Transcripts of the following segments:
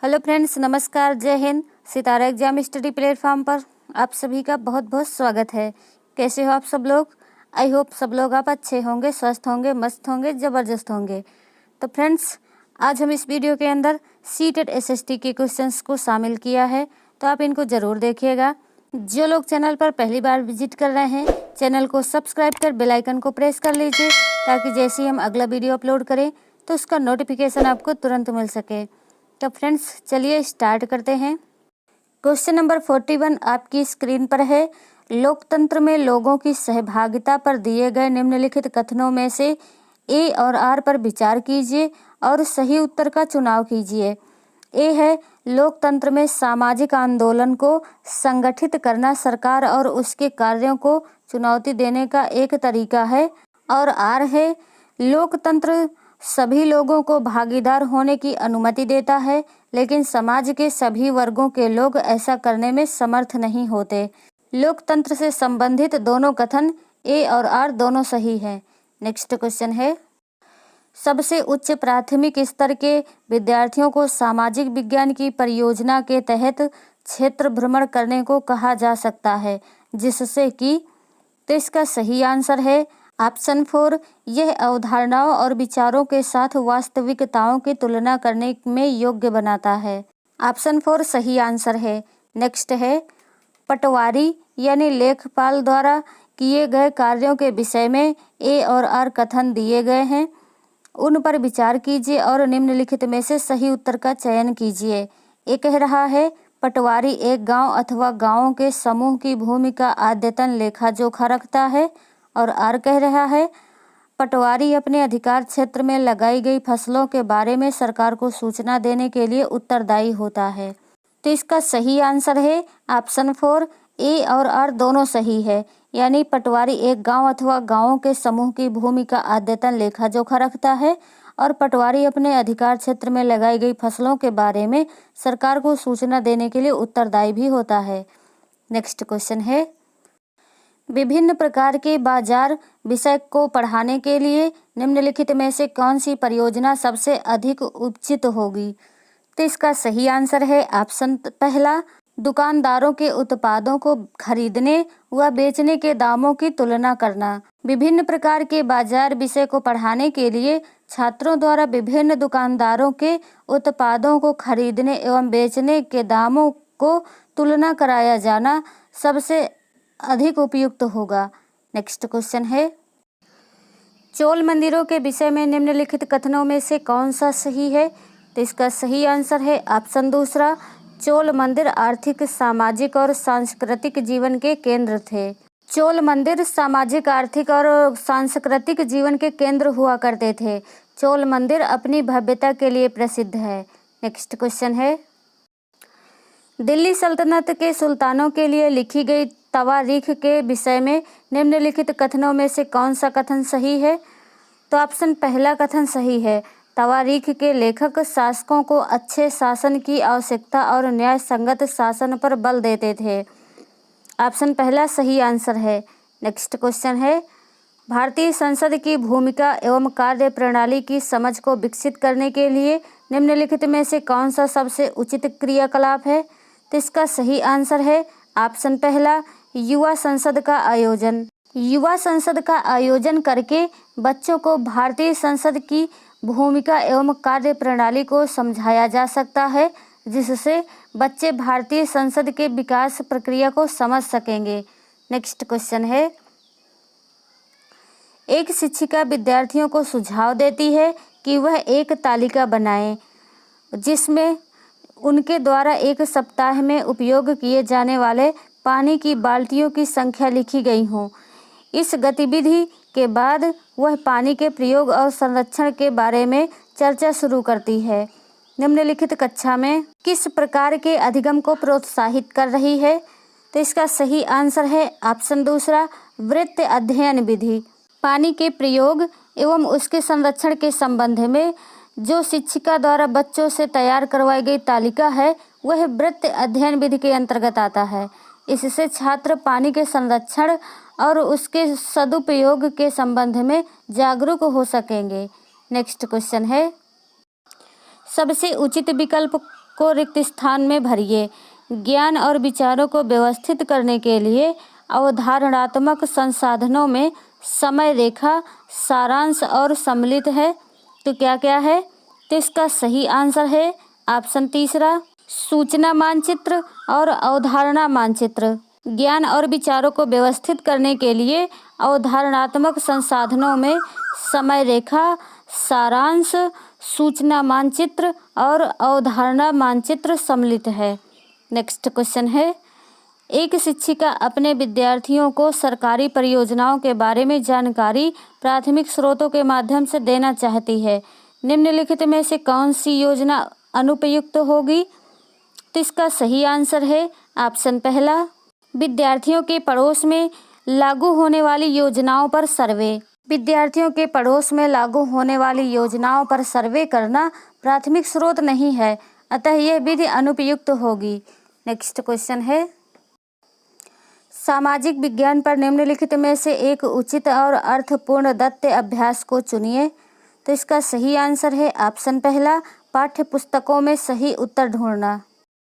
Hello friends, नमस्कार, जय हिंद। सितारा exam study platform पर आप सभी का बहुत बहुत स्वागत है। कैसे हो आप सब लोग? आई होप सब लोग आप अच्छे होंगे, स्वस्थ होंगे, मस्त होंगे, ज़बरदस्त होंगे। तो फ्रेंड्स, आज हम इस वीडियो के अंदर सीटेट एसएसटी के क्वेश्चंस को शामिल किया है, तो आप इनको ज़रूर देखिएगा। जो लोग चैनल पर पहली बार विजिट कर रहे हैं, चैनल को सब्सक्राइब कर बेल आइकन को प्रेस कर लीजिए, ताकि जैसे ही हम अगला वीडियो अपलोड करें तो उसका नोटिफिकेशन आपको तुरंत मिल सके। तो फ्रेंड्स, चलिए स्टार्ट करते हैं। क्वेश्चन नंबर 41 आपकी स्क्रीन पर है। लोकतंत्र में लोगों की सहभागिता पर दिए गए निम्नलिखित कथनों में से ए और आर पर विचार कीजिए और सही उत्तर का चुनाव कीजिए। ए है, लोकतंत्र में सामाजिक आंदोलन को संगठित करना सरकार और उसके कार्यों को चुनौती देने का एक तरीका है। और आर है, लोकतंत्र सभी लोगों को भागीदार होने की अनुमति देता है, लेकिन समाज के सभी वर्गों के लोग ऐसा करने में समर्थ नहीं होते। लोकतंत्र से संबंधित दोनों कथन ए और आर दोनों सही हैं। नेक्स्ट क्वेश्चन है, सबसे उच्च प्राथमिक स्तर के विद्यार्थियों को सामाजिक विज्ञान की परियोजना के तहत क्षेत्र भ्रमण करने को कहा जा सकता है, जिससे कि तो इसका सही आंसर है ऑप्शन 4, यह अवधारणाओं और विचारों के साथ वास्तविकताओं की तुलना करने में योग्य बनाता है। ऑप्शन 4 सही आंसर है। नेक्स्ट है, पटवारी यानी लेखपाल द्वारा किए गए कार्यों के विषय में ए और आर कथन दिए गए हैं, उन पर विचार कीजिए और निम्नलिखित में से सही उत्तर का चयन कीजिए। ए कह रहा है, पटवारी एक गांव अथवा गांवों के समूह की भूमि का अद्यतन लेखा जोखा रखता है। और आर कह रहा है, पटवारी अपने अधिकार क्षेत्र में लगाई गई फसलों के बारे में सरकार को सूचना देने के लिए उत्तरदायी होता है। तो इसका सही आंसर है ऑप्शन 4, ए और आर दोनों सही है। यानी पटवारी एक गांव अथवा गांवों के समूह की भूमि का अद्यतन लेखा जोखा रखता है और पटवारी अपने अधिकार क्षेत्र में लगाई गई फसलों के बारे में सरकार को सूचना देने के लिए उत्तरदायी भी होता है। नेक्स्ट क्वेश्चन है, विभिन्न प्रकार के बाजार विषय को पढ़ाने के लिए निम्नलिखित में से कौन सी परियोजना सबसे अधिक उचित होगी? तो इसका सही आंसर है ऑप्शन पहला, दुकानदारों के उत्पादों को खरीदने व बेचने के दामों की तुलना करना। विभिन्न प्रकार के बाजार विषय को पढ़ाने के लिए छात्रों द्वारा विभिन्न दुकानदारों के उत्पादों को खरीदने एवं बेचने के दामों को तुलना कराया जाना सबसे अधिक उपयुक्त होगा। नेक्स्ट क्वेश्चन है, चोल मंदिरों के विषय में निम्नलिखित कथनों में से कौन सा सही है? तो इसका सही आंसर है ऑप्शन दूसरा, चोल मंदिर आर्थिक, सामाजिक और सांस्कृतिक जीवन के केंद्र थे। चोल मंदिर सामाजिक, आर्थिक और सांस्कृतिक जीवन के केंद्र हुआ करते थे। चोल मंदिर अपनी भव्यता के लिए प्रसिद्ध है। नेक्स्ट क्वेश्चन है, दिल्ली सल्तनत के सुल्तानों के लिए लिखी गई तवारीख के विषय में निम्नलिखित कथनों में से कौन सा कथन सही है? तो ऑप्शन पहला कथन सही है। तवारीख के लेखक शासकों को अच्छे शासन की आवश्यकता और न्याय संगत शासन पर बल देते थे। ऑप्शन पहला सही आंसर है। नेक्स्ट क्वेश्चन है, भारतीय संसद की भूमिका एवं कार्य प्रणाली की समझ को विकसित करने के लिए निम्नलिखित में से कौन सा सबसे उचित क्रियाकलाप है? तो इसका सही आंसर है ऑप्शन पहला, युवा संसद का आयोजन। युवा संसद का आयोजन करके बच्चों को भारतीय संसद की भूमिका एवं कार्य प्रणाली को समझाया जा सकता है, जिससे बच्चे भारतीय संसद के विकास प्रक्रिया को समझ सकेंगे। नेक्स्ट क्वेश्चन है, एक शिक्षिका विद्यार्थियों को सुझाव देती है कि वह एक तालिका बनाएं, जिसमें उनके द्वारा एक सप्ताह में उपयोग किए जाने वाले पानी की बाल्टियों की संख्या लिखी गई हो। इस गतिविधि के बाद वह पानी के प्रयोग और संरक्षण के बारे में चर्चा शुरू करती है। निम्नलिखित कक्षा में किस प्रकार के अधिगम को प्रोत्साहित कर रही है? तो इसका सही आंसर है ऑप्शन दूसरा, वृत्त अध्ययन विधि। पानी के प्रयोग एवं उसके संरक्षण के संबंध में जो शिक्षिका द्वारा बच्चों से तैयार करवाई गई तालिका है, वह वृत्त अध्ययन विधि के अंतर्गत आता है। इससे छात्र पानी के संरक्षण और उसके सदुपयोग के संबंध में जागरूक हो सकेंगे। नेक्स्ट क्वेश्चन है, सबसे उचित विकल्प को रिक्त स्थान में भरिए। ज्ञान और विचारों को व्यवस्थित करने के लिए अवधारणात्मक संसाधनों में समय रेखा, सारांश और सम्मिलित है। तो क्या क्या है? तो इसका सही आंसर है ऑप्शन तीसरा, सूचना मानचित्र और अवधारणा मानचित्र। ज्ञान और विचारों को व्यवस्थित करने के लिए अवधारणात्मक संसाधनों में समय रेखा, सारांश, सूचना मानचित्र और अवधारणा मानचित्र सम्मिलित है। नेक्स्ट क्वेश्चन है, एक शिक्षिका अपने विद्यार्थियों को सरकारी परियोजनाओं के बारे में जानकारी प्राथमिक स्रोतों के माध्यम से देना चाहती है। निम्नलिखित में से कौन सी योजना अनुपयुक्त होगी? तो इसका सही आंसर है ऑप्शन पहला, विद्यार्थियों के पड़ोस में लागू होने वाली योजनाओं पर सर्वे। विद्यार्थियों के पड़ोस में लागू होने वाली योजनाओं पर सर्वे करना प्राथमिक स्रोत नहीं है, अतः यह विधि अनुपयुक्त होगी। नेक्स्ट क्वेश्चन है, सामाजिक विज्ञान पर निम्नलिखित में से एक उचित और अर्थपूर्ण दत्त अभ्यास को चुनिए। तो इसका सही आंसर है ऑप्शन पहला, पाठ्य पुस्तकों में सही उत्तर ढूंढना।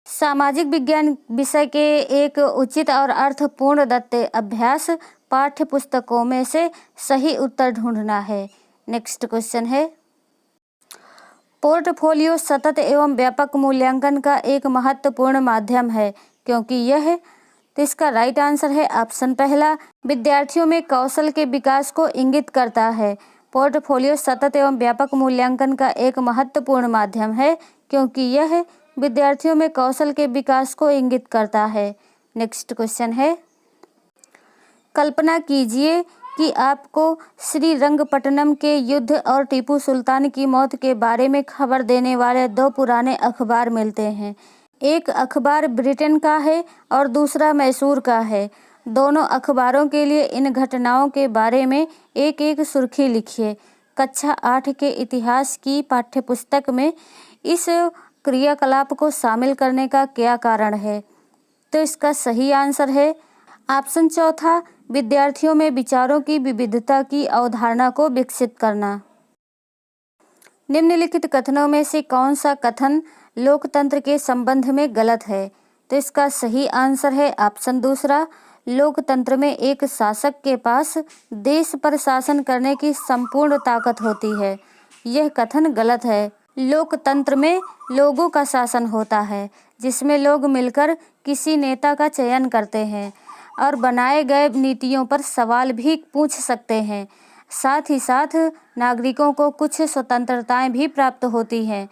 सामाजिक विज्ञान विषय के एक उचित और अर्थपूर्ण दत्त अभ्यास पाठ्य पुस्तकों में से सही उत्तर ढूंढना है। नेक्स्ट क्वेश्चन है, पोर्टफोलियो सतत एवं व्यापक मूल्यांकन का एक महत्वपूर्ण माध्यम है क्योंकि यह, तो इसका राइट आंसर है ऑप्शन पहला, विद्यार्थियों में कौशल के विकास को इंगित करता है। पोर्टफोलियो सतत एवं व्यापक मूल्यांकन का एक महत्वपूर्ण माध्यम है क्योंकि यह विद्यार्थियों में कौशल के विकास को इंगित करता है। नेक्स्ट क्वेश्चन है, कल्पना कीजिए कि आपको श्रीरंगपट्टनम के युद्ध और टीपू सुल्तान की मौत के बारे में खबर देने वाले दो पुराने अखबार मिलते हैं। एक अखबार ब्रिटेन का है और दूसरा मैसूर का है। दोनों अखबारों के लिए इन घटनाओं के बारे में एक एक सुर्खी लिखिए। कक्षा 8 के इतिहास की पाठ्यपुस्तक में इस क्रियाकलाप को शामिल करने का क्या कारण है? तो इसका सही आंसर है ऑप्शन चौथा, विद्यार्थियों में विचारों की विविधता की अवधारणा को विकसित करना। निम्नलिखित कथनों में से कौन सा कथन लोकतंत्र के संबंध में गलत है? तो इसका सही आंसर है ऑप्शन दूसरा, लोकतंत्र में एक शासक के पास देश पर शासन करने की संपूर्ण ताकत होती है। यह कथन गलत है। लोकतंत्र में लोगों का शासन होता है जिसमें लोग मिलकर किसी नेता का चयन करते हैं और बनाए गए नीतियों पर सवाल भी पूछ सकते हैं। साथ ही साथ नागरिकों को कुछ स्वतंत्रताएं भी प्राप्त होती हैं।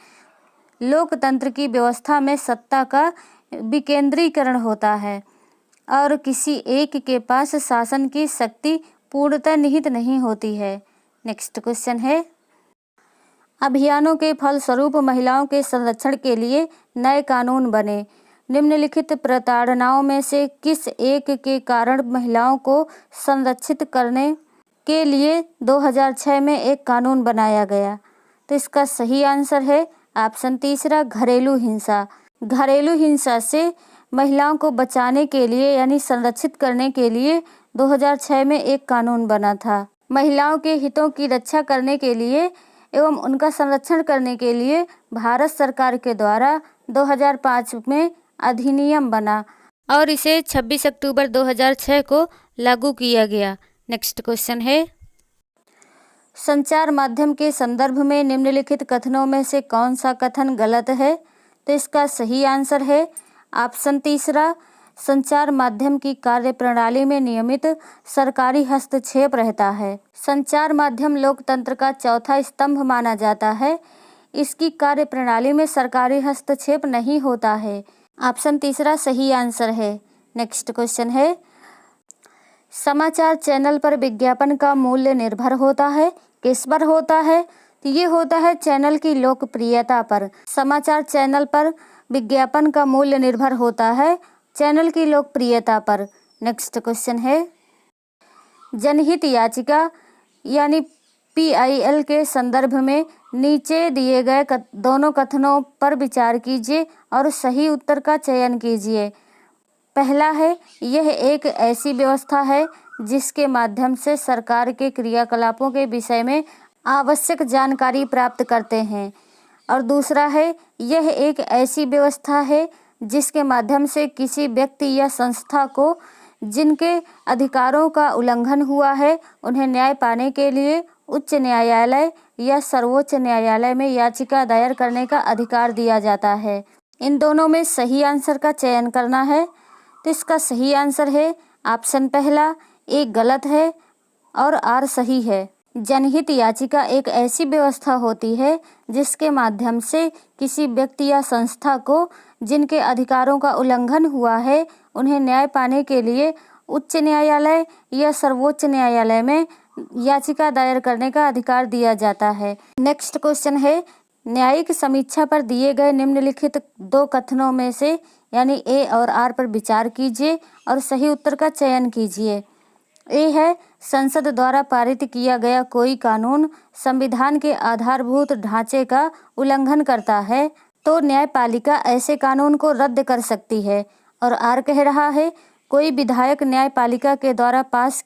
लोकतंत्र की व्यवस्था में सत्ता का विकेंद्रीकरण होता है और किसी एक के पास शासन की शक्ति पूर्णतः निहित नहीं होती है। नेक्स्ट क्वेश्चन है, अभियानों के फलस्वरूप महिलाओं के संरक्षण के लिए नए कानून बने। निम्नलिखित प्रताड़नाओं में से किस एक के कारण महिलाओं को संरक्षित करने के लिए 2006 में एक कानून बनाया गया? तो इसका सही आंसर है ऑप्शन तीसरा, घरेलू हिंसा। घरेलू हिंसा से महिलाओं को बचाने के लिए यानी संरक्षित करने के लिए 2006 में एक कानून बना था। महिलाओं के हितों की रक्षा करने के लिए एवं उनका संरक्षण करने के लिए भारत सरकार के द्वारा 2005 में अधिनियम बना और इसे 26 अक्टूबर 2006 को लागू किया गया। नेक्स्ट क्वेश्चन है, संचार माध्यम के संदर्भ में निम्नलिखित कथनों में से कौन सा कथन गलत है? तो इसका सही आंसर है ऑप्शन तीसरा, संचार माध्यम की कार्यप्रणाली में नियमित सरकारी हस्तक्षेप रहता है। संचार माध्यम लोकतंत्र का चौथा स्तंभ माना जाता है। इसकी कार्यप्रणाली में सरकारी हस्तक्षेप नहीं होता है। ऑप्शन तीसरा सही आंसर है। नेक्स्ट क्वेश्चन है, समाचार चैनल पर विज्ञापन का मूल्य निर्भर होता है, किस पर होता है? तो ये होता है चैनल की लोकप्रियता पर। समाचार चैनल पर विज्ञापन का मूल्य निर्भर होता है चैनल की लोकप्रियता पर। नेक्स्ट क्वेश्चन है, जनहित याचिका यानी PIL के संदर्भ में नीचे दिए गए दोनों कथनों पर विचार कीजिए और सही उत्तर का चयन कीजिए। पहला है, यह एक ऐसी व्यवस्था है जिसके माध्यम से सरकार के क्रियाकलापों के विषय में आवश्यक जानकारी प्राप्त करते हैं। और दूसरा है यह एक ऐसी व्यवस्था है जिसके माध्यम से किसी व्यक्ति या संस्था को जिनके अधिकारों का उल्लंघन हुआ है उन्हें न्याय पाने के लिए उच्च न्यायालय या सर्वोच्च न्यायालय में याचिका दायर करने का अधिकार दिया जाता है। इन दोनों में सही आंसर का चयन करना है। तो इसका सही आंसर है ऑप्शन पहला, एक गलत है और आर सही है। जनहित याचिका एक ऐसी व्यवस्था होती है जिसके माध्यम से किसी व्यक्ति या संस्था को जिनके अधिकारों का उल्लंघन हुआ है उन्हें न्याय पाने के लिए उच्च न्यायालय या सर्वोच्च न्यायालय में याचिका दायर करने का अधिकार दिया जाता है। नेक्स्ट क्वेश्चन है, न्यायिक समीक्षा पर दिए गए निम्नलिखित दो कथनों में से यानी ए और आर पर विचार कीजिए और सही उत्तर का चयन कीजिए। ए है, संसद द्वारा पारित किया गया कोई कानून संविधान के आधारभूत ढांचे का उल्लंघन करता है तो न्यायपालिका ऐसे कानून को रद्द कर सकती है। और आर कह रहा है, कोई विधायक न्यायपालिका के द्वारा पास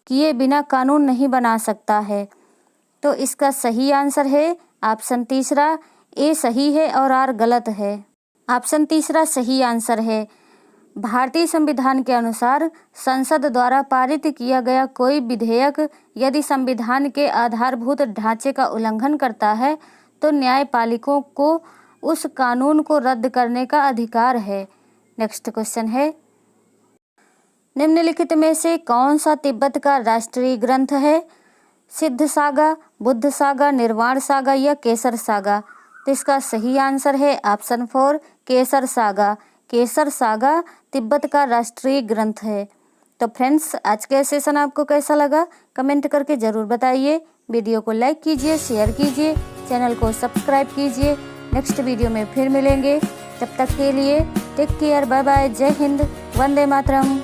किए बिना कानून नहीं बना सकता है। तो इसका सही आंसर है ऑप्शन तीसरा, ए सही है और आर गलत है। ऑप्शन तीसरा सही आंसर है। भारतीय संविधान के अनुसार संसद द्वारा पारित किया गया कोई विधेयक यदि संविधान के आधारभूत ढांचे का उल्लंघन करता है तो न्यायपालिकों को उस कानून को रद्द करने का अधिकार है। नेक्स्ट क्वेश्चन है, निम्नलिखित में से कौन सा तिब्बत का राष्ट्रीय ग्रंथ है? सिद्ध सागा, बुद्ध सागा, निर्वाण सागा या केसर सागा? तो इसका सही आंसर है ऑप्शन 4, केसर सागा। केसर सागा तिब्बत का राष्ट्रीय ग्रंथ है। तो फ्रेंड्स, आज का सेशन आपको कैसा लगा कमेंट करके ज़रूर बताइए। वीडियो को लाइक कीजिए, शेयर कीजिए, चैनल को सब्सक्राइब कीजिए। नेक्स्ट वीडियो में फिर मिलेंगे, तब तक के लिए टेक केयर, बाय बाय, जय हिंद, वंदे मातरम।